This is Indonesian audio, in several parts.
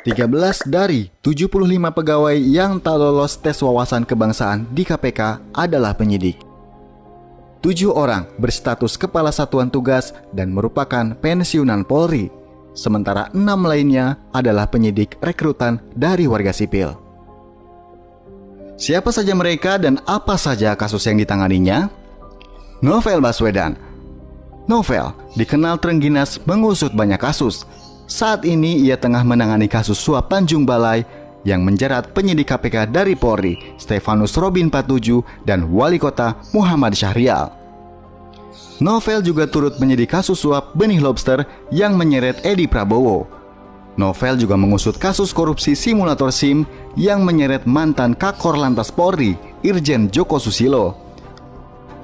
13 dari 75 pegawai yang tak lolos tes wawasan kebangsaan di KPK adalah penyidik. 7 orang berstatus kepala satuan tugas dan merupakan pensiunan Polri, sementara 6 lainnya adalah penyidik rekrutan dari warga sipil. Siapa saja mereka dan apa saja kasus yang ditanganinya? Novel Baswedan. Novel dikenal terengginas mengusut banyak kasus. Saat ini ia tengah menangani kasus suap Tanjung Balai yang menjerat penyidik KPK dari Polri, Stefanus Robin 47 dan Wali Kota Muhammad Syahrial. Novel juga turut menyidik kasus suap benih lobster yang menyeret Edi Prabowo. Novel juga mengusut kasus korupsi simulator SIM yang menyeret mantan Kakor Lantas Polri, Irjen Joko Susilo.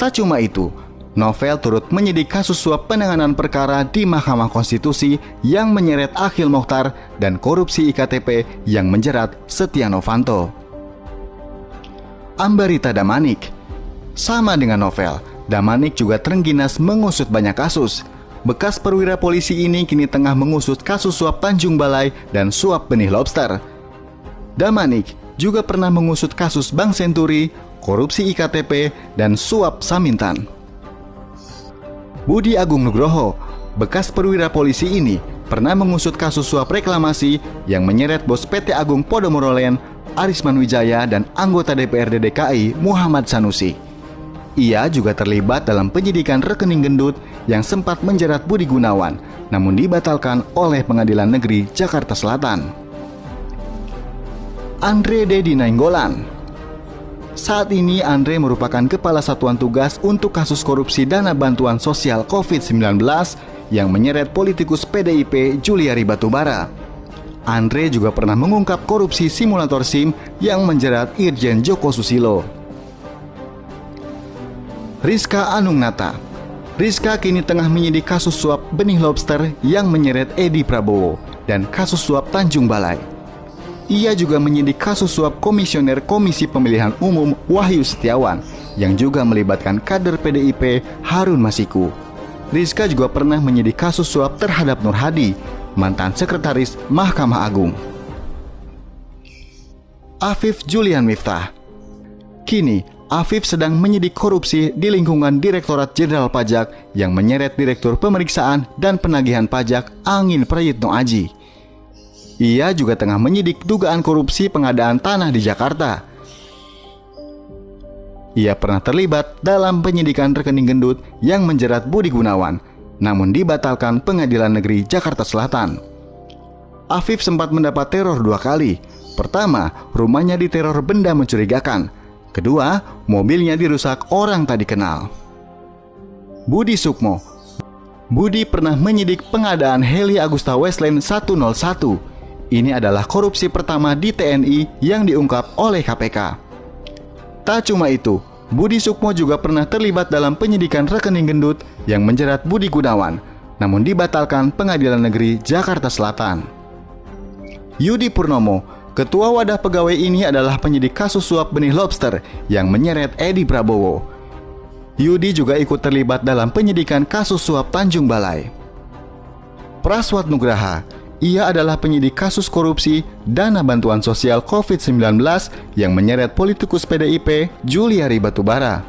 Tak cuma itu, Novel turut menyidik kasus suap penanganan perkara di Mahkamah Konstitusi yang menyeret Akhil Mokhtar dan korupsi IKTP yang menjerat Setia Novanto. Ambarita Damanik. Sama dengan Novel, Damanik juga terengginas mengusut banyak kasus. Bekas perwira polisi ini kini tengah mengusut kasus suap Tanjung Balai dan suap benih lobster. Damanik juga pernah mengusut kasus Bank Senturi, korupsi IKTP, dan suap Samintan. Budi Agung Nugroho, bekas perwira polisi ini pernah mengusut kasus suap reklamasi yang menyeret bos PT Agung Podomoro Land, Arisman Wijaya, dan anggota DPRD DKI Muhammad Sanusi. Ia juga terlibat dalam penyidikan rekening gendut yang sempat menjerat Budi Gunawan, namun dibatalkan oleh Pengadilan Negeri Jakarta Selatan. Andre Dedi Nainggolan. Saat ini Andre merupakan Kepala Satuan Tugas untuk kasus korupsi dana bantuan sosial COVID-19 yang menyeret politikus PDIP Juliari Batubara. Andre juga pernah mengungkap korupsi simulator SIM yang menjerat Irjen Joko Susilo. Rizka Anungnata. Rizka kini tengah menyidik kasus suap benih lobster yang menyeret Edi Prabowo dan kasus suap Tanjung Balai. Ia juga menyidik kasus suap Komisioner Komisi Pemilihan Umum Wahyu Setiawan yang juga melibatkan kader PDIP Harun Masiku. Rizka juga pernah menyidik kasus suap terhadap Nur Hadi, mantan sekretaris Mahkamah Agung. Afif Julian Miftah. Kini Afif sedang menyidik korupsi di lingkungan Direktorat Jenderal Pajak yang menyeret Direktur Pemeriksaan dan Penagihan Pajak Angin Prayitno Aji. Ia juga tengah menyidik dugaan korupsi pengadaan tanah di Jakarta. Ia pernah terlibat dalam penyidikan rekening gendut yang menjerat Budi Gunawan, namun dibatalkan Pengadilan Negeri Jakarta Selatan. Afif sempat mendapat teror 2 kali. Pertama, rumahnya diteror benda mencurigakan. Kedua, mobilnya dirusak orang tak dikenal. Budi Sukmo. Budi pernah menyidik pengadaan heli Agusta Westland 101. Ini adalah korupsi pertama di TNI yang diungkap oleh KPK. Tak cuma itu, Budi Sukmo juga pernah terlibat dalam penyidikan rekening gendut yang menjerat Budi Gunawan, namun dibatalkan Pengadilan Negeri Jakarta Selatan. Yudi Purnomo, ketua wadah pegawai ini adalah penyidik kasus suap benih lobster yang menyeret Edi Prabowo. Yudi juga ikut terlibat dalam penyidikan kasus suap Tanjung Balai. Praswat Nugraha. Ia adalah penyidik kasus korupsi dana bantuan sosial COVID-19 yang menyeret politikus PDIP Juliari Batubara.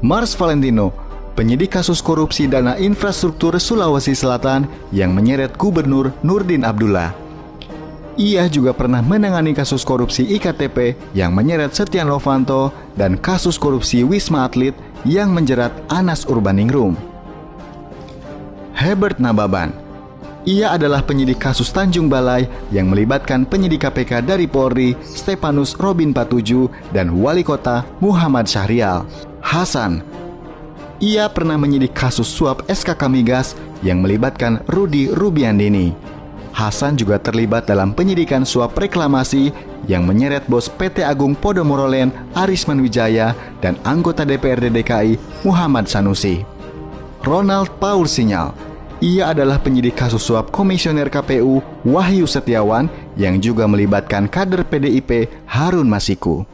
Mars Valentino, penyidik kasus korupsi dana infrastruktur Sulawesi Selatan yang menyeret Gubernur Nurdin Abdullah. Ia juga pernah menangani kasus korupsi IKTP yang menyeret Setia Novanto dan kasus korupsi Wisma Atlet yang menjerat Anas Urbaningrum. Herbert Nababan. Ia adalah penyidik kasus Tanjung Balai yang melibatkan penyidik KPK dari Polri, Stefanus Robin 47 dan Wali Kota Muhammad Syahrial. Hasan. Ia pernah menyidik kasus suap SKK Migas yang melibatkan Rudi Rubiandini. Hasan juga terlibat dalam penyidikan suap reklamasi yang menyeret bos PT Agung Podomoro Land Arisman Wijaya dan anggota DPRD DKI Muhammad Sanusi. Ronald Paul Sinyal. Ia adalah penyidik kasus suap Komisioner KPU Wahyu Setiawan yang juga melibatkan kader PDIP Harun Masiku.